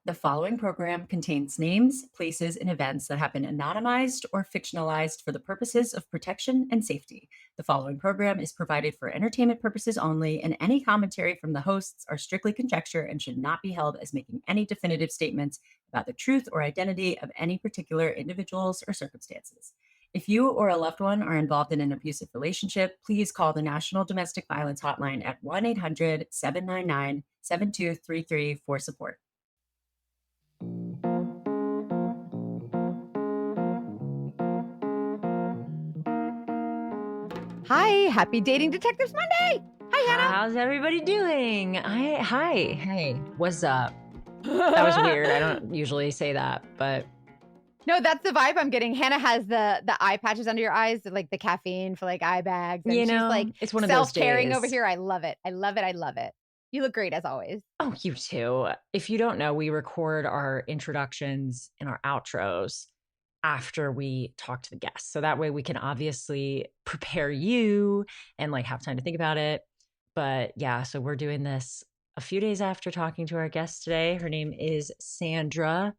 The following program contains names, places, and events that have been anonymized or fictionalized for the purposes of protection and safety. The following program is provided for entertainment purposes only, and any commentary from the hosts are strictly conjecture and should not be held as making any definitive statements about the truth or identity of any particular individuals or circumstances. If you or a loved one are involved in an abusive relationship, please call the National Domestic Violence Hotline at 1 800 799 7233 for support. Hi, happy Dating Detectives Monday. Hi, Hannah. How's everybody doing? Hi. Hey, what's up? That was weird. I don't usually say that, but No, that's the vibe I'm getting. Hannah has the eye patches under your eyes, like the caffeine for like eye bags. And she's like it's one of those self-caring days. over here. I love it. I love it. You look great as always. Oh, you too. If you don't know, we record our introductions and our outros after we talk to the guests. So that way we can obviously prepare you and like have time to think about it. But yeah, so we're doing this a few days after talking to our guest today. Her name is Sandra.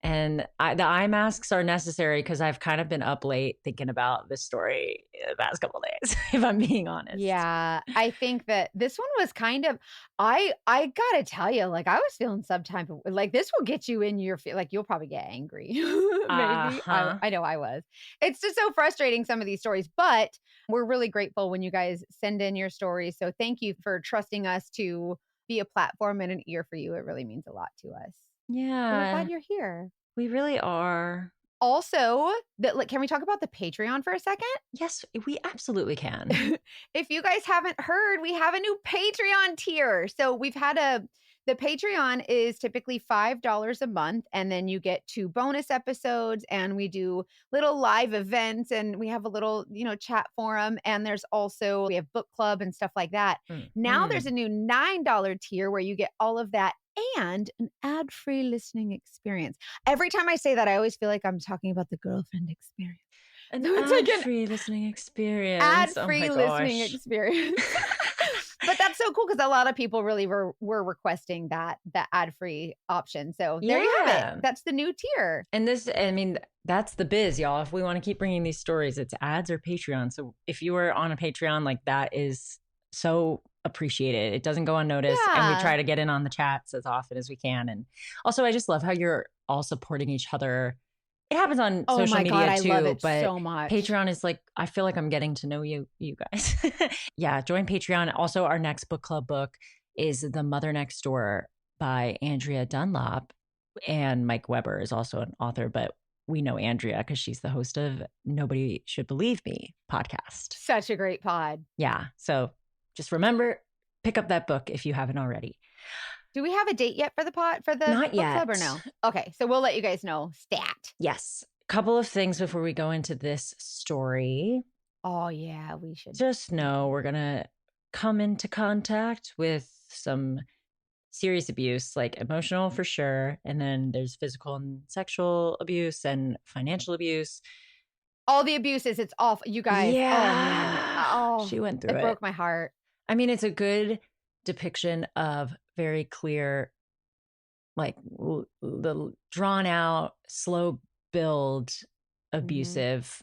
And the eye masks are necessary because I've kind of been up late thinking about this story the past couple of days, if I'm being honest. Yeah, I think that this one was kind of, I gotta tell you, like I was feeling some type of, like this will get you in your, like you'll probably get angry. Maybe. I know I was. It's just so frustrating, some of these stories, but we're really grateful when you guys send in your stories. So thank you for trusting us to be a platform and an ear for you. It really means a lot to us. Yeah. So we're glad you're here. We really are. Also, can we talk about the Patreon for a second? Yes, we absolutely can. If you guys haven't heard, we have a new Patreon tier. So we've had the Patreon is typically $5 a month, and then you get 2 bonus episodes, and we do little live events, and we have a little, chat forum, and we have book club and stuff like that. Now there's a new $9 tier where you get all of that and an ad-free listening experience. Every time I say that, I always feel like I'm talking about the girlfriend experience. An ad-free listening experience. Ad-free listening experience. But that's so cool because a lot of people really were requesting that ad-free option. So there you have it. That's the new tier. And that's the biz, y'all. If we want to keep bringing these stories, it's ads or Patreon. So if you are on a Patreon, like that is so appreciated. It doesn't go unnoticed. Yeah. And we try to get in on the chats as often as we can. And also, I just love how you're all supporting each other. It happens on social media too, I love it but so much. Patreon is like, I feel like I'm getting to know you guys. Yeah, join Patreon. Also, our next book club book is The Mother Next Door by Andrea Dunlop. And Mike Weber is also an author, but we know Andrea because she's the host of Nobody Should Believe Me podcast. Such a great pod. Yeah. So just remember, pick up that book if you haven't already. Do we have a date yet for the book club or no? Okay, so we'll let you guys know. Stat. Yes. Couple of things before we go into this story. Oh, yeah, we should. Just know we're going to come into contact with some serious abuse, like emotional for sure. And then there's physical and sexual abuse and financial abuse. All the abuses, it's awful. You guys. Yeah. Oh, man. She went through it. It broke my heart. I mean, it's a good depiction of very clear, like the drawn out, slow build, abusive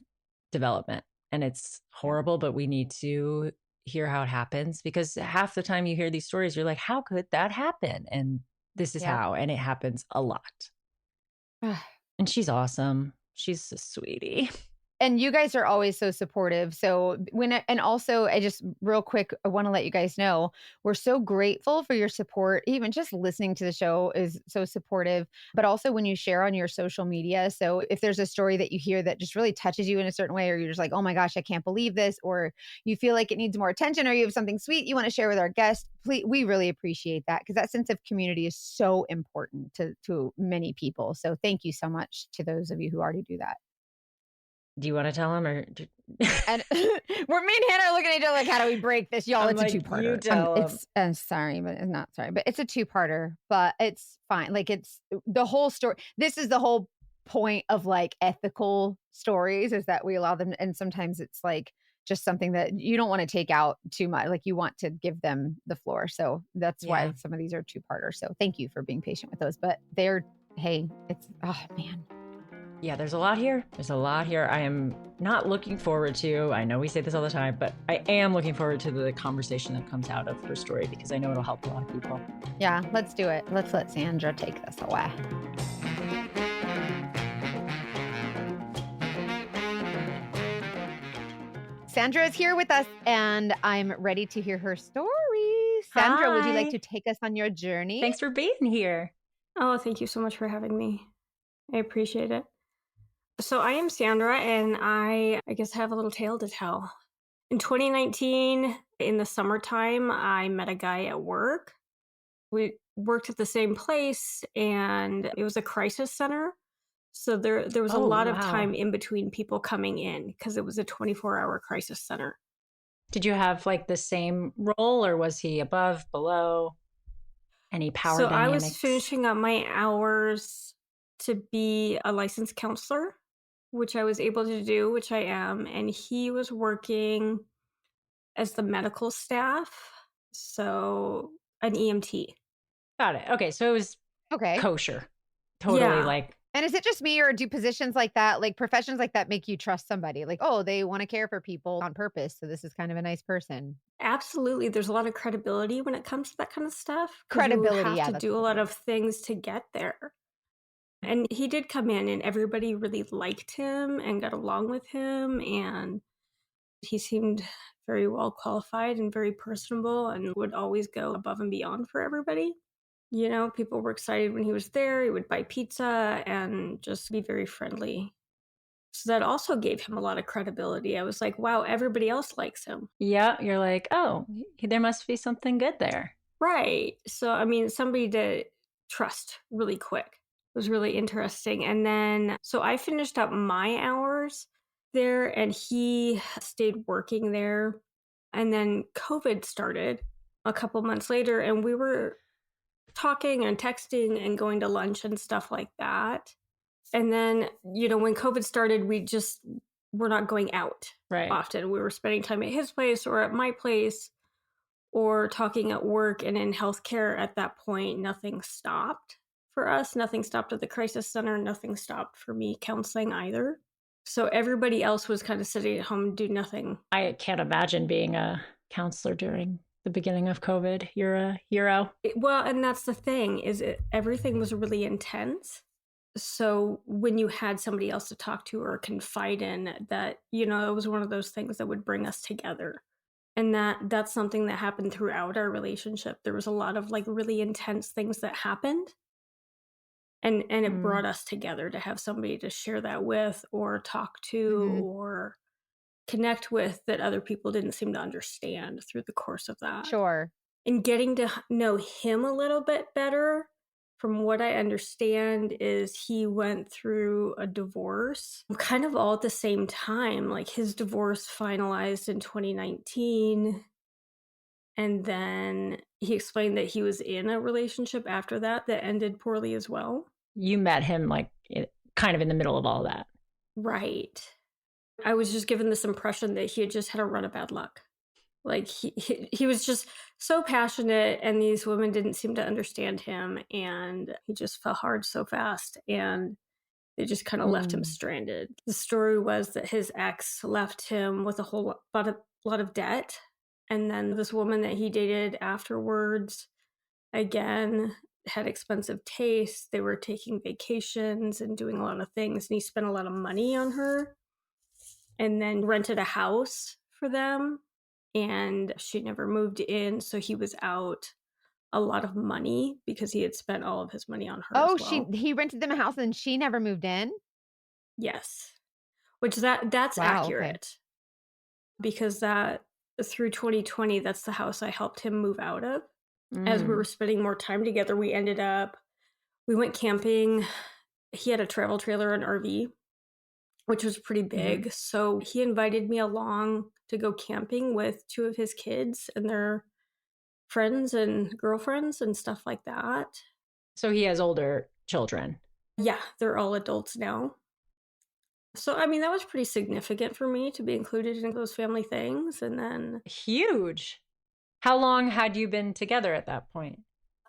development. And it's horrible, but we need to hear how it happens because half the time you hear these stories, you're like, how could that happen? And this is how, and it happens a lot. And she's awesome. She's a sweetie. And you guys are always so supportive. So and also I just real quick, I want to let you guys know, we're so grateful for your support. Even just listening to the show is so supportive, but also when you share on your social media. So if there's a story that you hear that just really touches you in a certain way, or you're just like, oh my gosh, I can't believe this, or you feel like it needs more attention, or you have something sweet you want to share with our guests, please, we really appreciate that because that sense of community is so important to many people. So thank you so much to those of you who already do that. Do you want to tell him or? And me and Hannah are looking at each other like, how do we break this? Y'all, it's a two-parter. You tell him. Sorry, but it's not sorry, but it's a two-parter, but it's fine. Like it's the whole story. This is the whole point of like ethical stories is that we allow them. And sometimes it's like just something that you don't want to take out too much. Like you want to give them the floor. So that's Yeah. why some of these are two-parters. So thank you for being patient with those. But they're, hey, it's, oh man. Yeah, there's a lot here. There's a lot here. I am not looking forward to, I know we say this all the time, but I am looking forward to the conversation that comes out of her story because I know it'll help a lot of people. Yeah, let's do it. Let's let Sandra take this away. Sandra is here with us, and I'm ready to hear her story. Sandra, would you like Hi. to take us on your journey? Thanks for being here. Oh, thank you so much for having me. I appreciate it. So I am Sandra, and I guess have a little tale to tell. In 2019, in the summertime, I met a guy at work. We worked at the same place, and it was a crisis center. So there was a Oh, lot of wow. time in between people coming in because it was a 24-hour crisis center. Did you have like the same role or was he above, below? Any power So I dynamics? was finishing up my hours to be a licensed counselor, which I was able to do, which I am. And he was working as the medical staff, so an EMT. Got it. Okay, so it was Okay. kosher. Totally Yeah. like, And is it just me, or do positions like that, like professions like that, make you trust somebody? Like, oh, they want to care for people on purpose. So this is kind of a nice person. Absolutely. There's a lot of credibility when it comes to that kind of stuff because you Credibility. have Yeah, to that's do a the lot word. of things to get there. And he did come in, and everybody really liked him and got along with him. And he seemed very well qualified and very personable and would always go above and beyond for everybody. You know, people were excited when he was there. He would buy pizza and just be very friendly. So that also gave him a lot of credibility. I was like, wow, everybody else likes him. yeah, you're like, oh, there must be something good there. Right. So, I mean, somebody to trust really quick. It was really interesting. And then, so I finished up my hours there and he stayed working there. And then COVID started a couple months later, and we were talking and texting and going to lunch and stuff like that. And then, you know, when COVID started, we just were not going out Right. often. We were spending time at his place or at my place or talking at work. And in healthcare at that point, nothing stopped for us. Nothing stopped at the crisis center. Nothing stopped for me counseling either. So everybody else was kind of sitting at home and do nothing. I can't imagine being a counselor during the beginning of COVID. You're a hero. Well, and that's the thing is everything was really intense. So when you had somebody else to talk to or confide in, that, you know, it was one of those things that would bring us together. And that's something that happened throughout our relationship. There was a lot of like really intense things that happened. And it brought us together to have somebody to share that with or talk to or connect with that other people didn't seem to understand through the course of that. Sure. And getting to know him a little bit better, from what I understand, is he went through a divorce kind of all at the same time. Like his divorce finalized in 2019. And then he explained that he was in a relationship after that that ended poorly as well. You met him like kind of in the middle of all that. Right. I was just given this impression that he had just had a run of bad luck. Like he was just so passionate, and these women didn't seem to understand him, and he just fell hard so fast, and they just kind of left him stranded. The story was that his ex left him with a whole lot of debt, and then this woman that he dated afterwards, again, had expensive taste. They were taking vacations and doing a lot of things, and he spent a lot of money on her, and then rented a house for them. And she never moved in, so he was out a lot of money because he had spent all of his money on her Oh, as well. he rented them a house and she never moved in? Yes. Which that's Wow, okay. accurate. Because that through 2020, that's the house I helped him move out of. As we were spending more time together, we went camping. He had a travel trailer and RV, which was pretty big. So he invited me along to go camping with two of his kids and their friends and girlfriends and stuff like that. So he has older children. Yeah, they're all adults now. So, I mean, that was pretty significant for me to be included in those family things. And then Huge. How long had you been together at that point?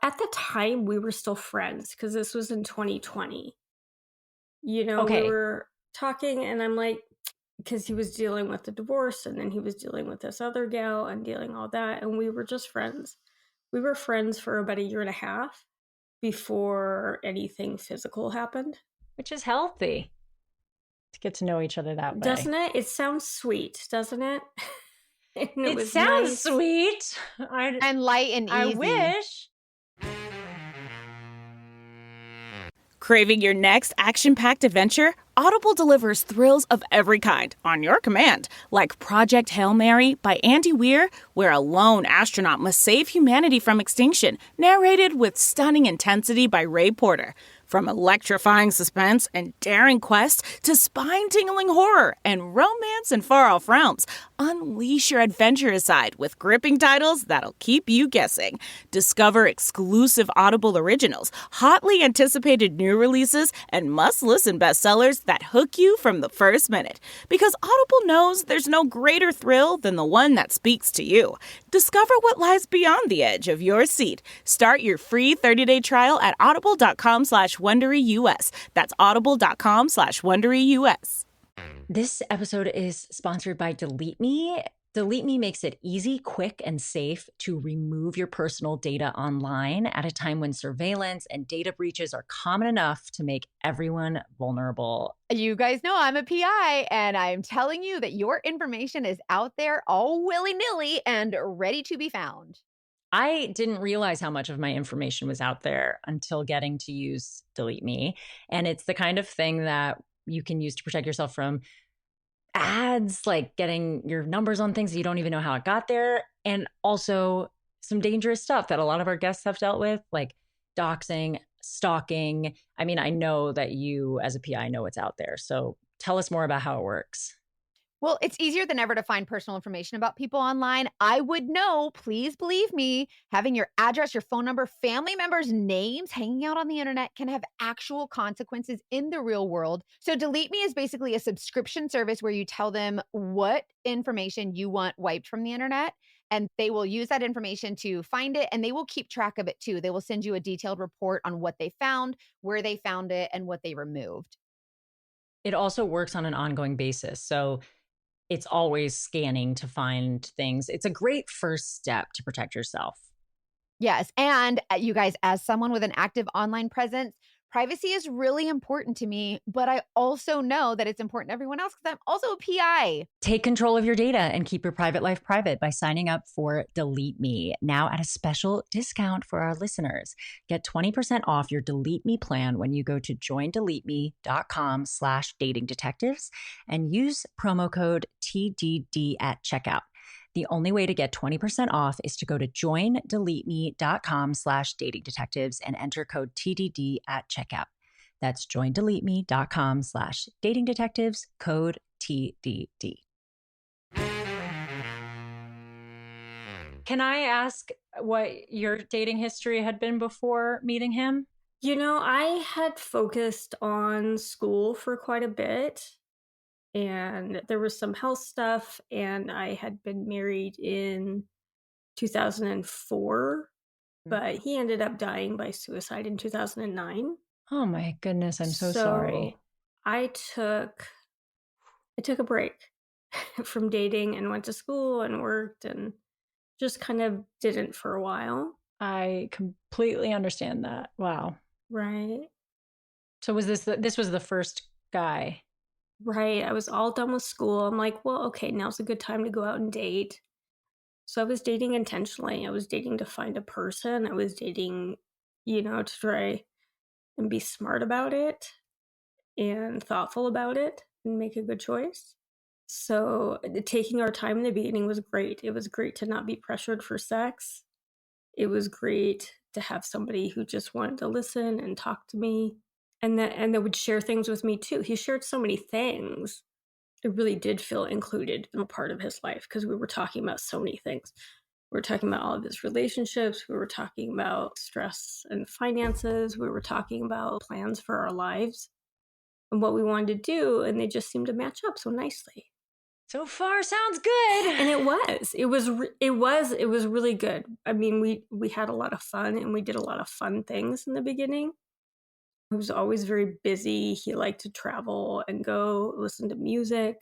at the time, we were still friends because this was in 2020. We Okay, were talking, and I'm like, because he was dealing with the divorce, and then he was dealing with this other gal and dealing all that. And we were just friends. We were friends for about a year and a half before anything physical happened. which is healthy to get to know each other that way. Doesn't it? It sounds sweet, doesn't it? And it It was sounds nice. sweet. I And light and I easy. wish. Craving your next action-packed adventure? Audible delivers thrills of every kind on your command, like Project Hail Mary by Andy Weir, where a lone astronaut must save humanity from extinction, narrated with stunning intensity by Ray Porter. From electrifying suspense and daring quests to spine-tingling horror and romance in far-off realms, unleash your adventurous side with gripping titles that'll keep you guessing. Discover exclusive Audible originals, hotly anticipated new releases, and must-listen bestsellers that hook you from the first minute. Because Audible knows there's no greater thrill than the one that speaks to you. Discover what lies beyond the edge of your seat. Start your free 30-day trial at audible.com/WonderyUS. That's audible.com/WonderyUS. This episode is sponsored by Delete Me. Delete Me makes it easy, quick, and safe to remove your personal data online at a time when surveillance and data breaches are common enough to make everyone vulnerable. You guys know I'm a PI, and I'm telling you that your information is out there all willy-nilly and ready to be found. I didn't realize how much of my information was out there until getting to use Delete Me. And it's the kind of thing that you can use to protect yourself from ads, like getting your numbers on things that you don't even know how it got there. And also some dangerous stuff that a lot of our guests have dealt with, like doxing, stalking. I mean, I know that you as a PI know what's out there. So tell us more about how it works. Well, it's easier than ever to find personal information about people online. I would know, please believe me, having your address, your phone number, family members' names hanging out on the internet can have actual consequences in the real world. So, Delete Me is basically a subscription service where you tell them what information you want wiped from the internet, and they will use that information to find it, and they will keep track of it too. They will send you a detailed report on what they found, where they found it, and what they removed. It also works on an ongoing basis. So it's always scanning to find things. It's a great first step to protect yourself. Yes, and, you guys, as someone with an active online presence, privacy is really important to me, but I also know that it's important to everyone else because 'cause I'm also a PI. Take control of your data and keep your private life private by signing up for Delete Me, now at a special discount for our listeners. Get 20% off your Delete Me plan when you go to joindeleteme.com/dating detectives and use promo code TDD at checkout. The only way to get 20% off is to go to joindeleteme.com/dating detectives and enter code TDD at checkout. That's joindeleteme.com/dating detectives, code TDD. Can I ask what your dating history had been before meeting him? I had focused on school for quite a bit, and there was some health stuff, and I had been married in 2004, but he ended up dying by suicide in 2009. Oh my goodness, I'm so sorry. So I took a break from dating and went to school and worked and just kind of didn't for a while. I completely understand that. Wow. Right. So was this was the first guy? Right. I was all done with school. I'm like, well, okay, now's a good time to go out and date. So I was dating intentionally. I was dating to find a person. I was dating, to try and be smart about it and thoughtful about it and make a good choice. So taking our time in the beginning was great. It was great to not be pressured for sex. It was great to have somebody who just wanted to listen and talk to me and that would share things with me too. He shared so many things. It really did feel included in a part of his life because we were talking about so many things. We were talking about all of his relationships. We were talking about stress and finances. We were talking about plans for our lives. and what we wanted to do, and they just seemed to match up so nicely. So far, sounds good. And it was really good. I mean, we had a lot of fun, and we did a lot of fun things in the beginning. He was always very busy. He liked to travel and go listen to music.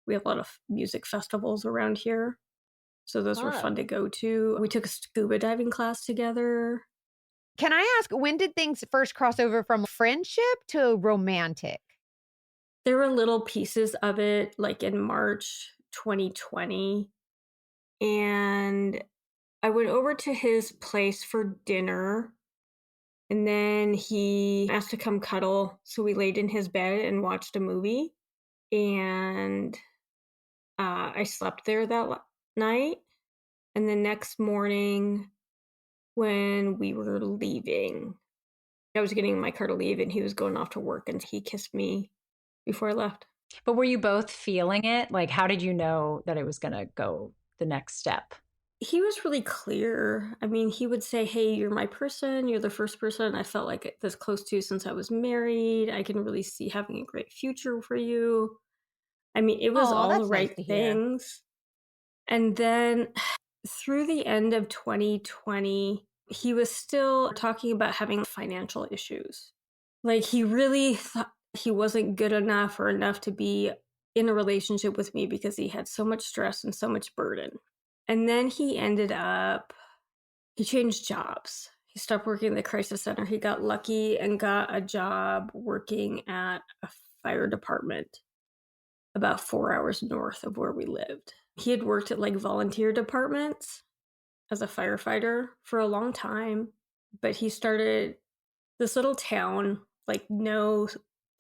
We have a lot of music festivals around here, so those were fun to go to. We took a scuba diving class together. Can I ask, when did things first cross over from friendship to romantic? There were little pieces of it, like in March 2020, and I went over to his place for dinner, and then he asked to come cuddle, so we laid in his bed and watched a movie, and I slept there that night, and the next morning when we were leaving, I was getting in my car to leave, and he was going off to work, and he kissed me before I left. But were you both feeling it? Like, how did you know that it was going to go the next step? He was really clear. I mean, he would say, "Hey, you're my person. You're the first person I felt like this close to since I was married. I can really see having a great future for you." I mean, it was all the That's nice right to hear. things. And then through the end of 2020, he was still talking about having financial issues. Like, he really thought he wasn't good enough or enough to be in a relationship with me because he had so much stress and so much burden. And then he changed jobs. He stopped working at the crisis center. He got lucky and got a job working at a fire department about 4 hours north of where we lived. He had worked at like volunteer departments as a firefighter for a long time, but he started this little town, like no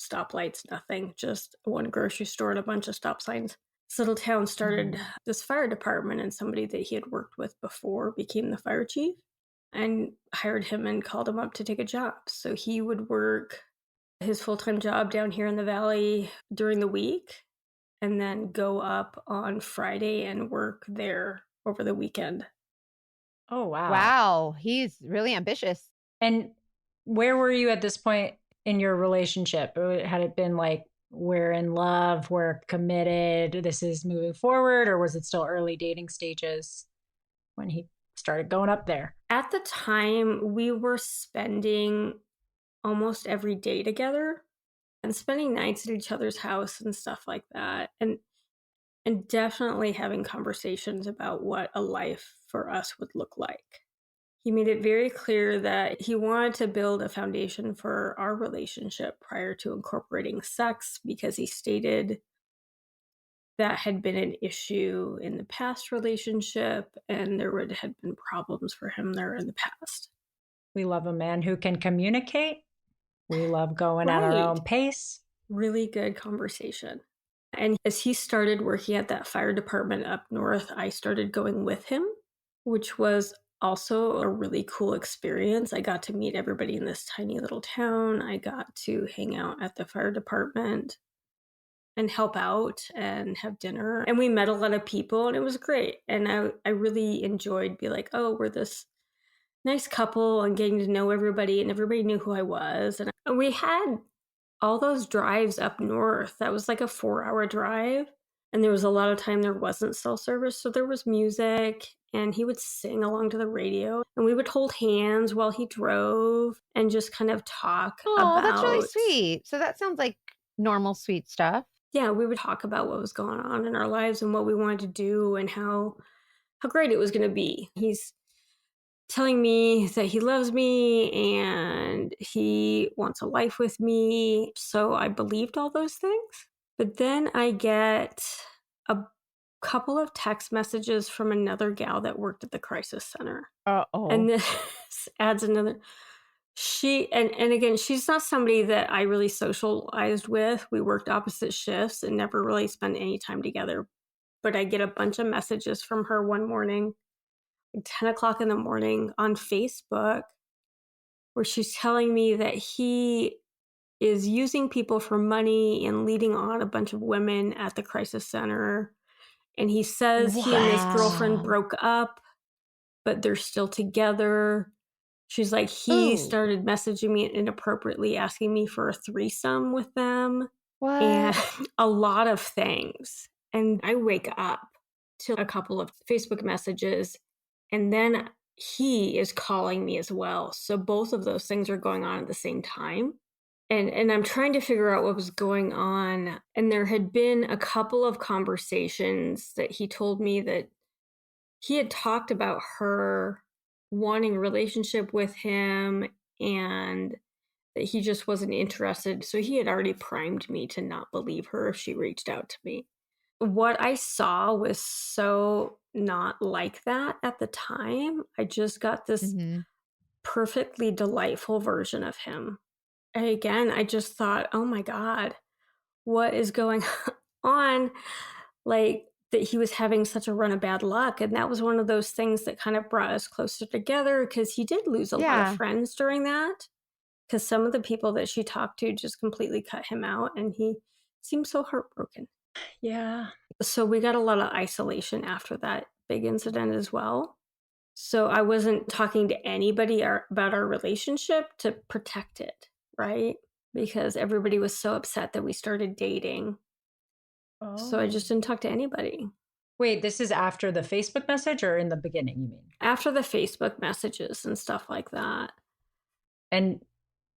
stoplights, nothing, just one grocery store and a bunch of stop signs. This little town started this fire department, and somebody that he had worked with before became the fire chief and hired him and called him up to take a job. So he would work his full-time job down here in the valley during the week and then go up on Friday and work there over the weekend. Oh, wow. Wow, he's really ambitious. And where were you at this point in your relationship? Had it been like, we're in love, we're committed, this is moving forward, or was it still early dating stages when he started going up there? At the time, we were spending almost every day together and spending nights at each other's house and stuff like that. And definitely having conversations about what a life for us would look like. He made it very clear that he wanted to build a foundation for our relationship prior to incorporating sex, because he stated that had been an issue in the past relationship and had been problems for him there in the past. We love a man who can communicate. We love going at our own pace. Really good conversation. And as he started working at that fire department up north, I started going with him, which was also a really cool experience. I got to meet everybody in this tiny little town. I got to hang out at the fire department and help out and have dinner. And we met a lot of people, and it was great. And I really enjoyed being like, oh, we're this nice couple, and getting to know everybody, and everybody knew who I was. And we had all those drives up north. That was like a 4-hour drive. And there was a lot of time there wasn't cell service. So there was music, and he would sing along to the radio, and we would hold hands while he drove and just kind of talk about. That's really sweet. So that sounds like normal, sweet stuff. Yeah, we would talk about what was going on in our lives and what we wanted to do and how great it was going to be. He's telling me that he loves me and he wants a life with me. So I believed all those things. But then I get a couple of text messages from another gal that worked at the crisis center. Uh-oh. And this adds another. And again, she's not somebody that I really socialized with. We worked opposite shifts and never really spent any time together. But I get a bunch of messages from her one morning, 10 o'clock in the morning, on Facebook, where she's telling me that he is using people for money and leading on a bunch of women at the crisis center. And he says he and his girlfriend broke up, but they're still together. She's like, he Ooh, started messaging me inappropriately, asking me for a threesome with them and what? a lot of things. And I wake up to a couple of Facebook messages, and then he is calling me as well. So both of those things are going on at the same time. And I'm trying to figure out what was going on. And there had been a couple of conversations that he told me that he had talked about her wanting a relationship with him and that he just wasn't interested. So he had already primed me to not believe her if she reached out to me. What I saw was so not like that at the time. I just got this Mhm. perfectly delightful version of him. And again, I just thought, oh my God, what is going on? Like, that he was having such a run of bad luck. And that was one of those things that kind of brought us closer together because he did lose a lot of Yeah. friends during that. Because some of the people that she talked to just completely cut him out and he seemed so heartbroken. Yeah. So we got a lot of isolation after that big incident as well. So I wasn't talking to anybody about our relationship to protect it, right? Because everybody was so upset that we started dating. So I Oh. just didn't talk to anybody. Wait, this is after the Facebook message or in the beginning, you mean? After the Facebook messages and stuff like that. And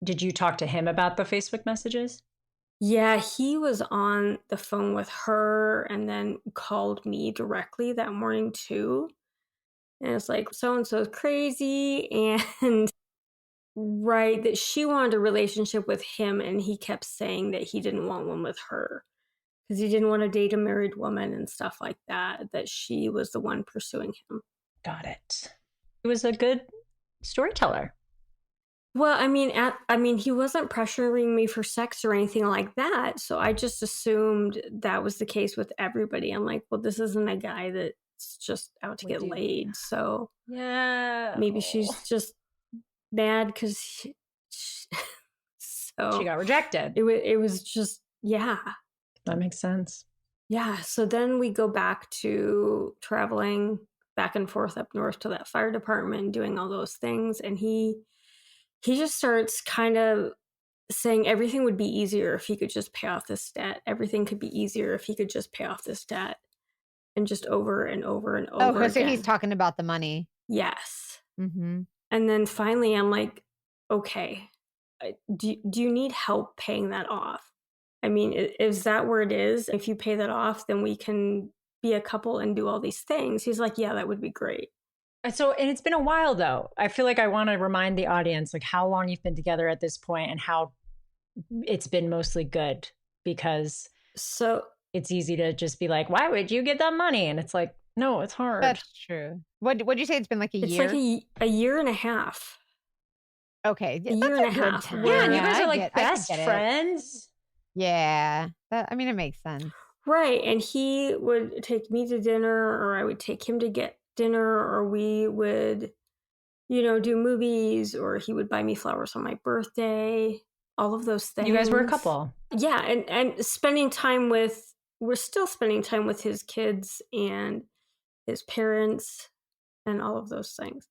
did you talk to him about the Facebook messages? Yeah, he was on the phone with her and then called me directly that morning too. And it's like, so and so's crazy. And right, that she wanted a relationship with him. And he kept saying that he didn't want one with her because he didn't want to date a married woman and stuff like that, that she was the one pursuing him. Got it. He was a good storyteller. Well, I mean, he wasn't pressuring me for sex or anything like that. So I just assumed that was the case with everybody. I'm like, well, this isn't a guy that's just out to Would get do. laid. So Yeah. maybe Oh. she's just mad because She so got rejected. it was just, yeah. That makes sense. Yeah. So then we go back to traveling back and forth up north to that fire department, doing all those things. And he just starts kind of saying everything would be easier if he could just pay off this debt. Everything could be easier if he could just pay off this debt. And just over and over and Oh, over so he's again. talking about the money. Yes. Mm-hmm. And then finally I'm like, okay, do you need help paying that off? I mean, is that where it is? If you pay that off, then we can be a couple and do all these things. He's like, yeah, that would be great. So, and it's been a while though. I feel like I want to remind the audience like how long you've been together at this point and how it's been mostly good, because So it's easy to just be like, why would you get that money? And it's like, no, it's hard. That's true. What'd you say? It's been like a it's year? like a year and a half. Okay. A year That's and a a good half. time. Yeah, and you Yeah, guys I are like get- I could best get it. friends. Yeah. I mean, it makes sense. Right. And he would take me to dinner, or I would take him to get dinner, or we would, do movies, or he would buy me flowers on my birthday, all of those things. You guys were a couple. Yeah. And we're still spending time with his kids and his parents and all of those things.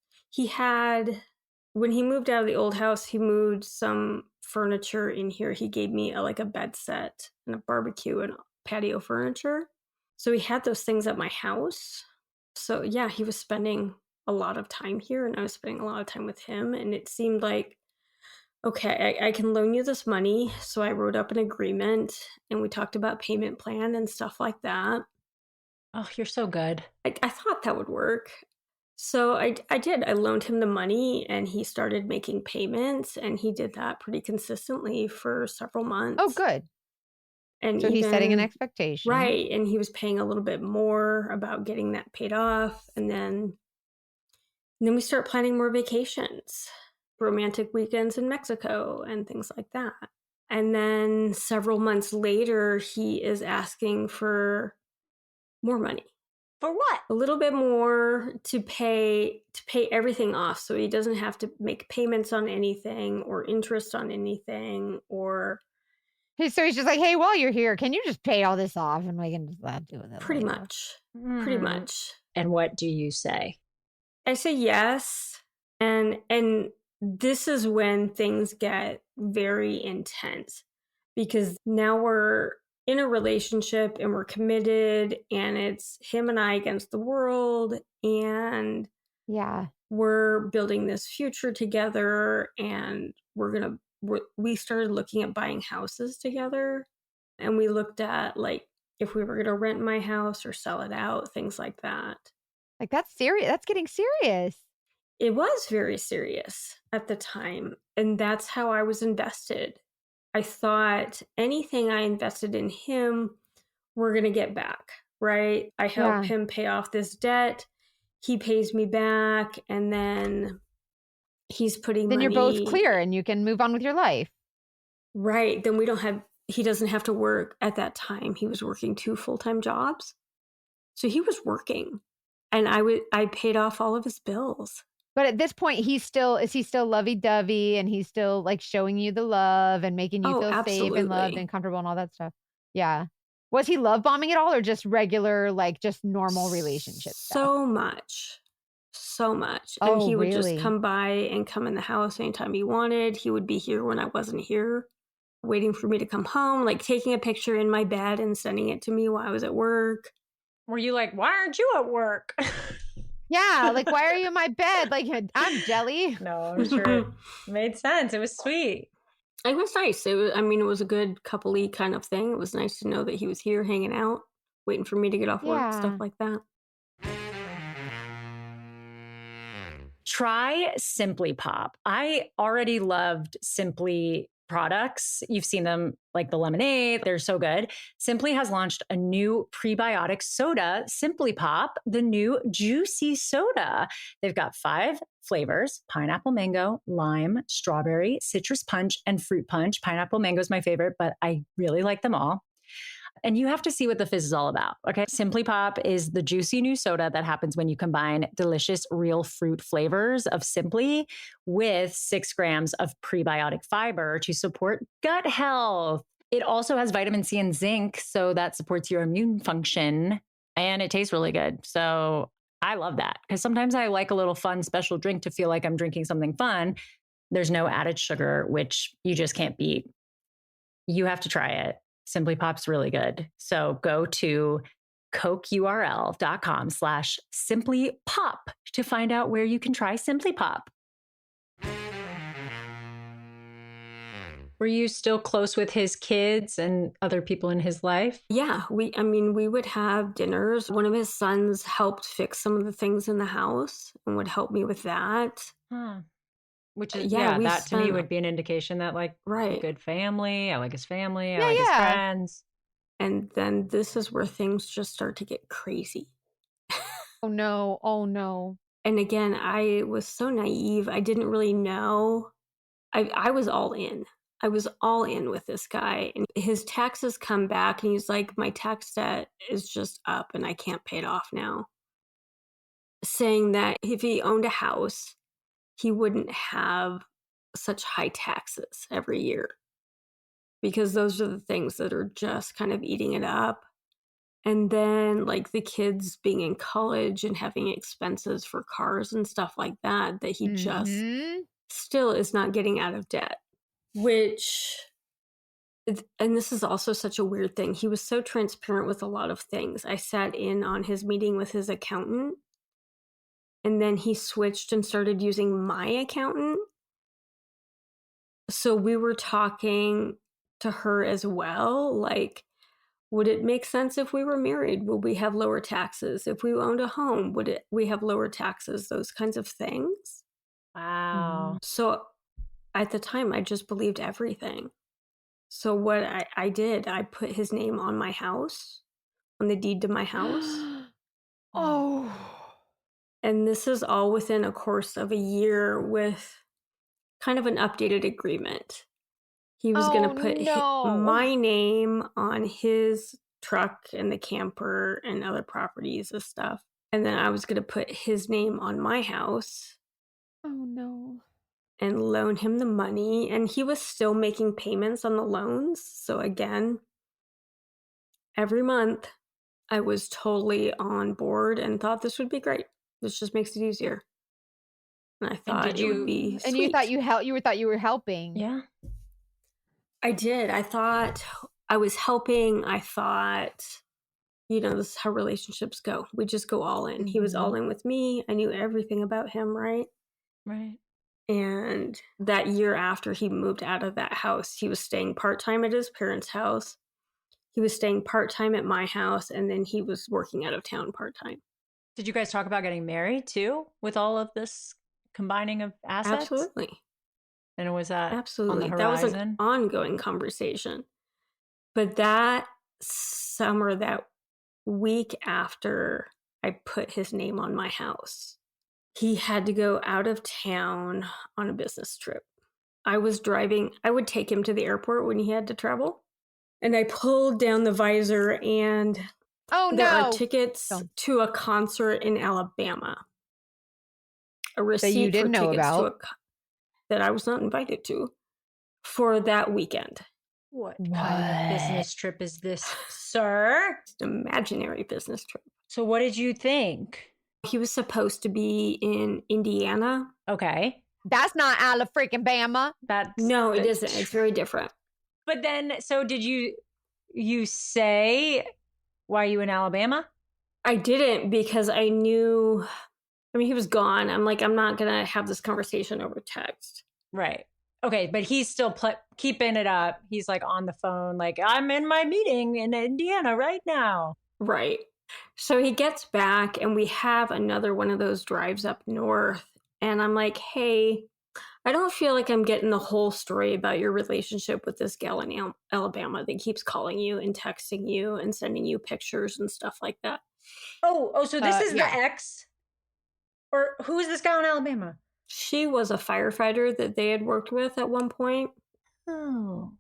When he moved out of the old house, he moved some furniture in here. He gave me a bed set and a barbecue and patio furniture. So he had those things at my house. So yeah, he was spending a lot of time here and I was spending a lot of time with him. And it seemed like, okay, I can loan you this money. So I wrote up an agreement and we talked about payment plan and stuff like that. Oh, you're so good. I thought that would work. So I did. I loaned him the money and he started making payments and he did that pretty consistently for several months. Oh, good. And So he's setting an expectation. Right. And he was paying a little bit more about getting that paid off. And then we start planning more vacations, romantic weekends in Mexico and things like that. And then several months later, he is asking for more money. For what? A little bit more to pay everything off, so he doesn't have to make payments on anything or interest on anything, or So he's just like, hey, while you're here, can you just pay all this off and we can just do with it pretty later? much. Pretty much. And what do you say? I say yes, and this is when things get very intense, because now we're in a relationship and we're committed, and it's him and I against the world, and Yeah. we're building this future together, and we started looking at buying houses together, and we looked at like if we were going to rent my house or sell it out, things like that. Like, that's serious. That's getting serious. It was very serious at the time, and that's how I was invested. I thought anything I invested in him, we're going to get back, right? I help Yeah. him pay off this debt, he pays me back, and then he's putting Then you're both money. clear and you can move on with your life. Right. Then he doesn't have to work. At that time, he was working 2 full-time jobs. So he was working, and I paid off all of his bills. But at this point, is he still lovey-dovey and he's still like showing you the love and making you Oh, feel safe and loved absolutely. and comfortable and all that stuff? Yeah. Was he love bombing at all or just regular, like just normal relationship stuff? So much. So much. And Oh, he would just really? come by and come in the house anytime he wanted. He would be here when I wasn't here, waiting for me to come home, like taking a picture in my bed and sending it to me while I was at work. Were you like, why aren't you at work? Yeah. Like, why are you in my bed? Like, I'm jelly. No, I'm sure it made sense. It was sweet. It was nice. It was a good couple-y kind of thing. It was nice to know that he was here hanging out, waiting for me to get off work, stuff Yeah. like that. Try Simply Pop. I already loved Simply products. You've seen them like the lemonade. They're so good. Simply has launched a new prebiotic soda, Simply Pop, the new juicy soda. They've got 5 flavors: pineapple mango, lime, strawberry, citrus punch, and fruit punch. Pineapple mango is my favorite, but I really like them all. And you have to see what the fizz is all about. Okay. Simply Pop is the juicy new soda that happens when you combine delicious real fruit flavors of Simply with 6 grams of prebiotic fiber to support gut health. It also has vitamin C and zinc, so that supports your immune function, and it tastes really good. So I love that because sometimes I like a little fun special drink to feel like I'm drinking something fun. There's no added sugar, which you just can't beat. You have to try it. Simply Pop's really good. So go to cokeurl.com/simply pop to find out where you can try Simply Pop. Were you still close with his kids and other people in his life? Yeah, we would have dinners. One of his sons helped fix some of the things in the house and would help me with that. Huh. Which is, Yeah, we that to me spent would be an indication that like a right. good family. I like his family. I Yeah. like his Yeah. friends. And then this is where things just start to get crazy. Oh, no. Oh, no. And again, I was so naive. I didn't really know. I was all in. I was all in with this guy. And his taxes come back and he's like, my tax debt is just up and I can't pay it off now. Saying that if he owned a house, he wouldn't have such high taxes every year, because those are the things that are just kind of eating it up. And then like the kids being in college and having expenses for cars and stuff like that, that he just Mhm. still is not getting out of debt, which, and this is also such a weird thing. He was so transparent with a lot of things. I sat in on his meeting with his accountant, and then he switched and started using my accountant. So we were talking to her as well, like, would it make sense if we were married? Would we have lower taxes? If we owned a home, we have lower taxes? Those kinds of things. Wow. So at the time, I just believed everything. So what I did, I put his name on my house, on the deed to my house. Oh. And this is all within a course of a year with kind of an updated agreement. He was going to put no. my name on his truck and the camper and other properties and stuff. And then I was going to put his name on my house Oh, no. and loan him the money. And he was still making payments on the loans. So again, every month I was totally on board and thought this would be great. This just makes it easier. And I And thought did it would you? be And you thought sweet. you were helping. Yeah. I did. I thought I was helping. I thought, this is how relationships go. We just go all in. He was all in with me. I knew everything about him, right? Right. And that year after he moved out of that house, he was staying part-time at his parents' house. He was staying part-time at my house, and then he was working out of town part-time. Did you guys talk about getting married too with all of this combining of assets? Absolutely. And was that on the Absolutely. That was an horizon? ongoing conversation. But that summer, that week after I put his name on my house, he had to go out of town on a business trip. I was driving. I would take him to the airport when he had to travel. And I pulled down the visor, and Oh there are no. tickets Oh. to a concert in Alabama. A receipt you didn't for know tickets to about. that I was not invited to for that weekend. What kind of business trip is this, sir? It's an imaginary business trip. So what did you think? He was supposed to be in Indiana. Okay. That's not Ala freaking Bama. No, it isn't. It's very different. But then, so did you say, why are you in Alabama? I didn't, because I knew, he was gone. I'm like, I'm not going to have this conversation over text. Right. Okay, but he's still keeping it up. He's like on the phone, like, I'm in my meeting in Indiana right now. Right. So he gets back, and we have another one of those drives up north. And I'm like, hey, I don't feel like I'm getting the whole story about your relationship with this gal in Alabama that keeps calling you and texting you and sending you pictures and stuff like that. Oh, so this is yeah. the ex? Or who is this guy in Alabama? She was a firefighter that they had worked with at one point. Oh.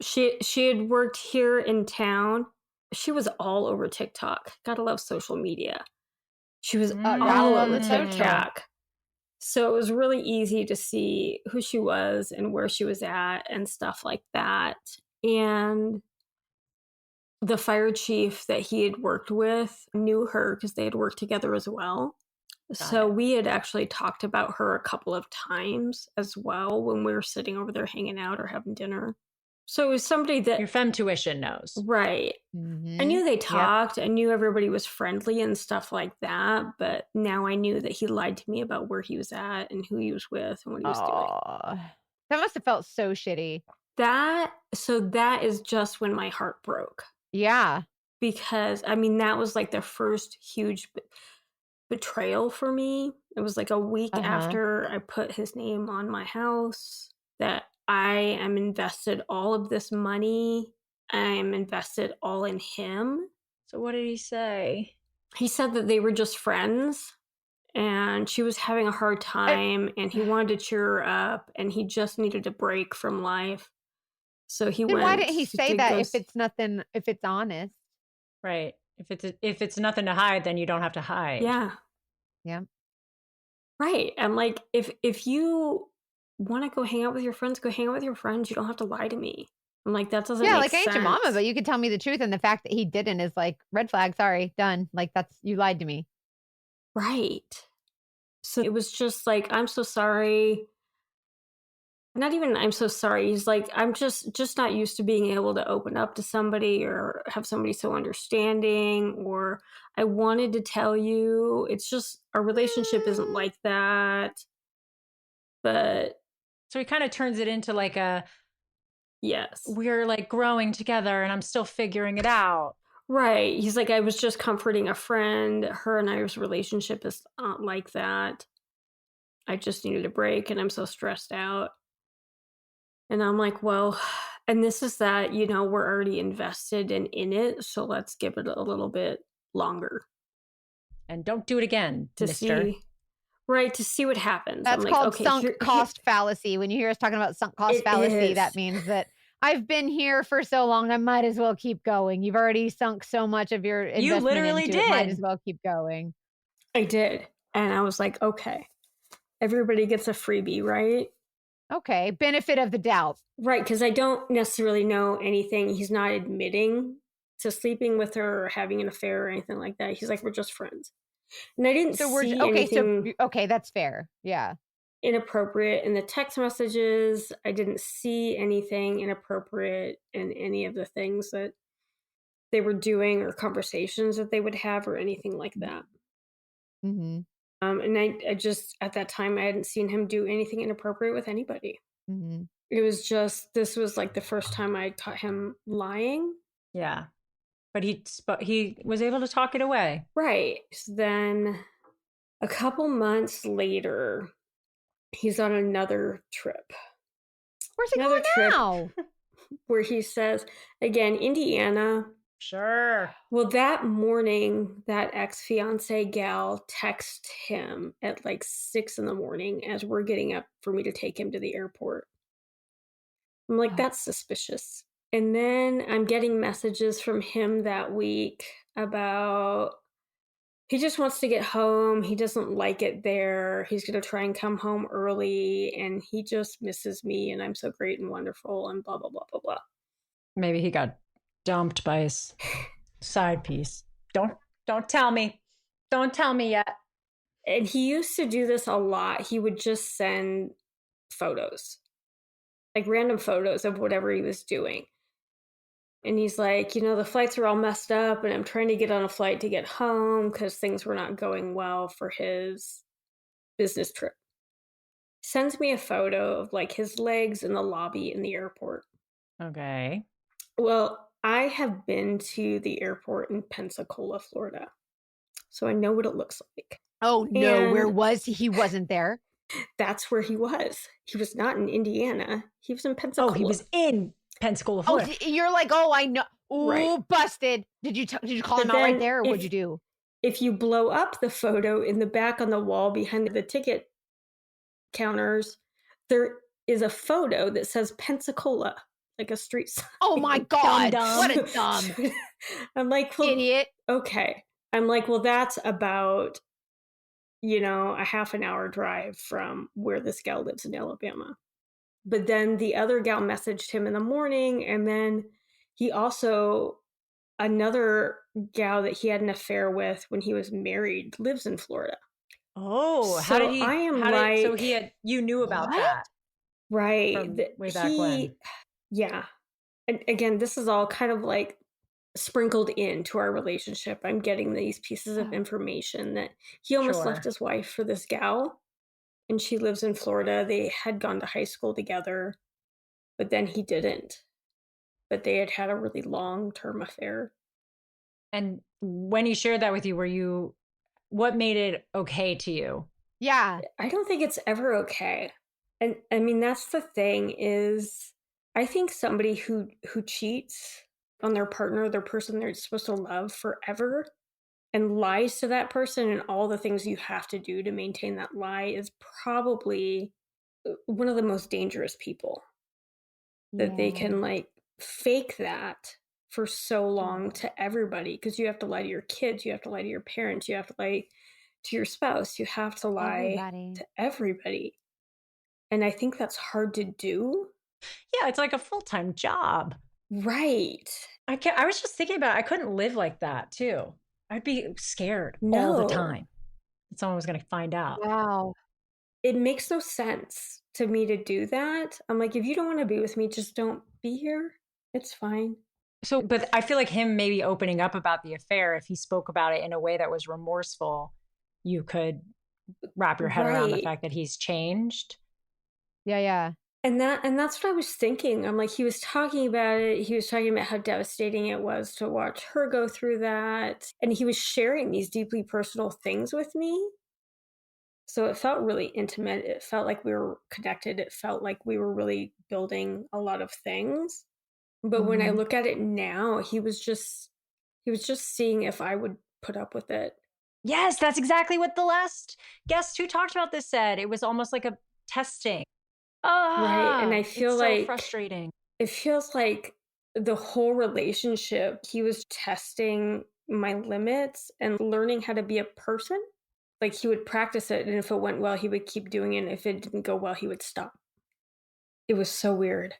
She had worked here in town. She was all over TikTok. Gotta love social media. She was gotta all love over the social. TikTok. So it was really easy to see who she was and where she was at and stuff like that. And the fire chief that he had worked with knew her because they had worked together as well. So we had actually talked about her a couple of times as well when we were sitting over there hanging out or having dinner. So it was somebody that Your femtuition knows. right. Mhm. I knew they talked. I knew everybody was friendly and stuff like that. But now I knew that he lied to me about where he was at and who he was with and what he was doing. Aw. That must have felt so shitty. That is just when my heart broke. Yeah. Because, that was like the first huge betrayal for me. It was like a week after I put his name on my house that I am invested all of this money. I am invested all in him. So what did he say? He said that they were just friends and she was having a hard time and he wanted to cheer her up and he just needed a break from life. So he Then went. why didn't he say that go if it's nothing, if it's honest? Right. If it's nothing to hide, then you don't have to hide. Yeah. Yeah. Right. I'm like, if you want to go hang out with your friends, go hang out with your friends. You don't have to lie to me. I'm like, that doesn't Yeah, make like I ain't your mama, sense. but you could tell me the truth. And the fact that he didn't is like red flag. Sorry, done. Like you lied to me. Right. So it was just like, I'm so sorry. Not even I'm so sorry. He's like, I'm just not used to being able to open up to somebody or have somebody so understanding, or I wanted to tell you. It's just our relationship isn't like that. But So he kind of turns it into like yes. we're like growing together and I'm still figuring it out. Right. He's like, I was just comforting a friend. Her and I's relationship is not like that. I just needed a break and I'm so stressed out. And I'm like, well, and this is that, we're already invested in it. So let's give it a little bit longer. And don't do it again, To mister. see. Right. To see what happens. That's I'm like, called okay, sunk cost fallacy. When you hear us talking about sunk cost It fallacy, is. that means that I've been here for so long, I might as well keep going. You've already sunk so much of your investment literally into it. Might as did. well keep going. I did. And I was like, okay, everybody gets a freebie, right? Okay. Benefit of the doubt. Right, because I don't necessarily know anything. He's not admitting to sleeping with her or having an affair or anything like that. He's like, we're just friends. And I didn't So see anything. okay, that's fair. Yeah. inappropriate in the text messages. I didn't see anything inappropriate in any of the things that they were doing or conversations that they would have or anything like that. Mm-hmm. And I just, at that time, I hadn't seen him do anything inappropriate with anybody. Mm-hmm. It was just, this was like the first time I caught him lying. Yeah. But he was able to talk it away. Right. So then a couple months later, he's on another trip. Where's he Another going trip now? where he says, again, Indiana. Sure. Well, that morning, that ex-fiance gal texts him at like 6 a.m. as we're getting up for me to take him to the airport. I'm like, that's suspicious. And then I'm getting messages from him that week about he just wants to get home. He doesn't like it there. He's going to try and come home early, and he just misses me, and I'm so great and wonderful, and blah, blah, blah, blah, blah. Maybe he got dumped by his side piece. Don't tell me. Don't tell me yet. And he used to do this a lot. He would just send photos, like random photos of whatever he was doing. And he's like, the flights are all messed up, and I'm trying to get on a flight to get home because things were not going well for his business trip. Sends me a photo of like his legs in the lobby in the airport. Okay. Well, I have been to the airport in Pensacola, Florida, so I know what it looks like. Oh, no. And where was he? He wasn't there. that's where he was. He was not in Indiana. He was in Pensacola. Oh, he was in Pensacola, Florida. Oh, you're like, oh, I know. Ooh, Right. busted. Did you call But him out right then there, or what'd you do? If you blow up the photo in the back on the wall behind the ticket counters, there is a photo that says Pensacola, like a street sign. Oh my God. Dum-dum. What a dumb I'm like, well, idiot. okay. I'm like, well, that's about, a half an hour drive from where this gal lives in Alabama. But then the other gal messaged him in the morning, and then he also, another gal that he had an affair with when he was married lives in Florida. Oh, how So did he? I am so like, he had, you knew about What? that right. from way back when. Yeah. And again, this is all kind of like sprinkled into our relationship. I'm getting these pieces of information that he almost Sure. left his wife for this gal, and she lives in Florida. They had gone to high school together, but then he didn't. But they had had a really long-term affair. And when he shared that with you, what made it okay to you? Yeah. I don't think it's ever okay. And I mean, that's the thing is, I think somebody who cheats on their partner, their person they're supposed to love forever, and lies to that person and all the things you have to do to maintain that lie is probably one of the most dangerous people. That they can like fake that for so long to everybody, because you have to lie to your kids, you have to lie to your parents, you have to lie to your spouse, you have to lie to everybody. And I think that's hard to do. Yeah, it's like a full-time job. Right. I was just thinking about it. I couldn't live like that too. I'd be scared all No. the time that someone was going to find out. Wow. It makes no sense to me to do that. I'm like, if you don't want to be with me, just don't be here. It's fine. So, but I feel like him maybe opening up about the affair, if he spoke about it in a way that was remorseful, you could wrap your head around the Right. fact that he's changed. Yeah, yeah. And that's what I was thinking. I'm like, he was talking about it. He was talking about how devastating it was to watch her go through that. And he was sharing these deeply personal things with me. So it felt really intimate. It felt like we were connected. It felt like we were really building a lot of things. But when I look at it now, he was just seeing if I would put up with it. Yes, that's exactly what the last guest who talked about this said. It was almost like a testing. Right. And I feel it's like so frustrating. it feels like the whole relationship, he was testing my limits and learning how to be a person. Like he would practice it, and if it went well, he would keep doing it. And if it didn't go well, he would stop. It was so weird.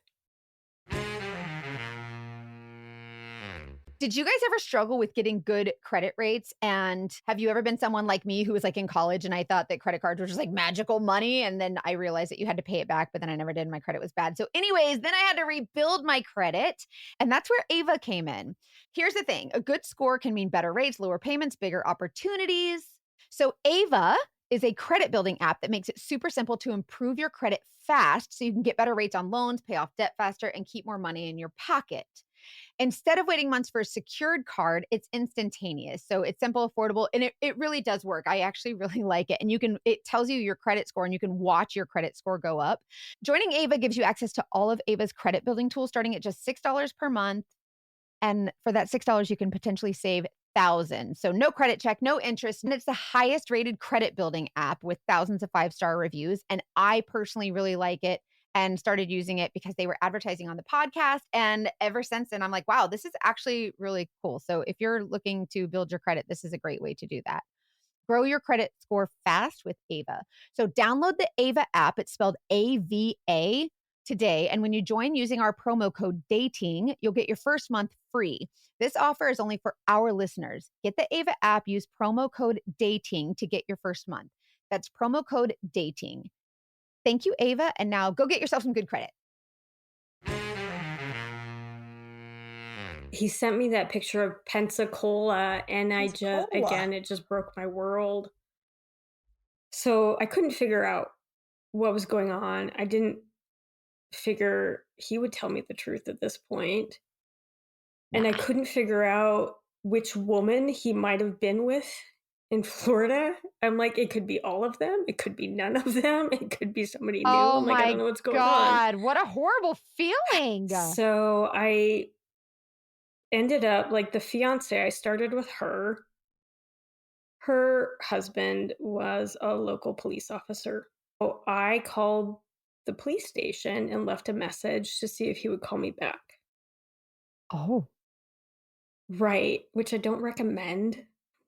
Did you guys ever struggle with getting good credit rates? And have you ever been someone like me who was like in college and I thought that credit cards were just like magical money? And then I realized that you had to pay it back, but then I never did. My credit was bad. So anyways, then I had to rebuild my credit. And that's where Ava came in. Here's the thing. A good score can mean better rates, lower payments, bigger opportunities. So Ava is a credit building app that makes it super simple to improve your credit fast so you can get better rates on loans, pay off debt faster, and keep more money in your pocket. Instead of waiting months for a secured card, it's instantaneous. So it's simple, affordable, and it really does work. I actually really like it. And it tells you your credit score and you can watch your credit score go up. Joining Ava gives you access to all of Ava's credit building tools starting at just $6 per month. And for that $6, you can potentially save thousands. So no credit check, no interest. And it's the highest rated credit building app with thousands of 5-star reviews. And I personally really like it and started using it because they were advertising on the podcast. And ever since then, I'm like, wow, this is actually really cool. So if you're looking to build your credit, this is a great way to do that. Grow your credit score fast with Ava. So download the Ava app. It's spelled AVA today. And when you join using our promo code DATING, you'll get your first month free. This offer is only for our listeners. Get the Ava app, use promo code DATING to get your first month. That's promo code DATING. Thank you, Ava. And now go get yourself some good credit. He sent me that picture of Pensacola, and it just broke my world. So I couldn't figure out what was going on. I didn't figure he would tell me the truth at this point. And I couldn't figure out which woman he might have been with in Florida. I'm like, it could be all of them. It could be none of them. It could be somebody new. Oh I'm like, I don't know what's going on. God, what a horrible feeling. So I ended up, like, the fiance, I started with her. Her husband was a local police officer. So I called the police station and left a message to see if he would call me back. Oh. Right, which I don't recommend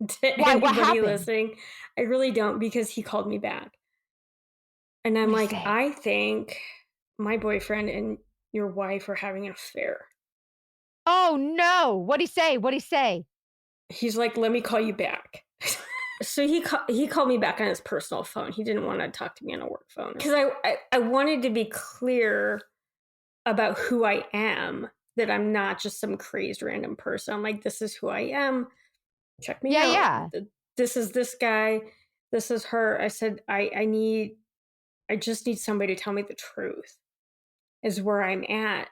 to Why? What anybody happened? listening. I really don't, because he called me back. And I'm What'd he like, say? I think my boyfriend and your wife are having an affair. Oh no. What'd he say? What'd he say? He's like, let me call you back. So he called me back on his personal phone. He didn't want to talk to me on a work phone. Because I wanted to be clear about who I am, that I'm not just some crazed random person. I'm like, this is who I am. Check me out. Yeah. This is this guy. This is her. I said, I just need somebody to tell me the truth, is where I'm at.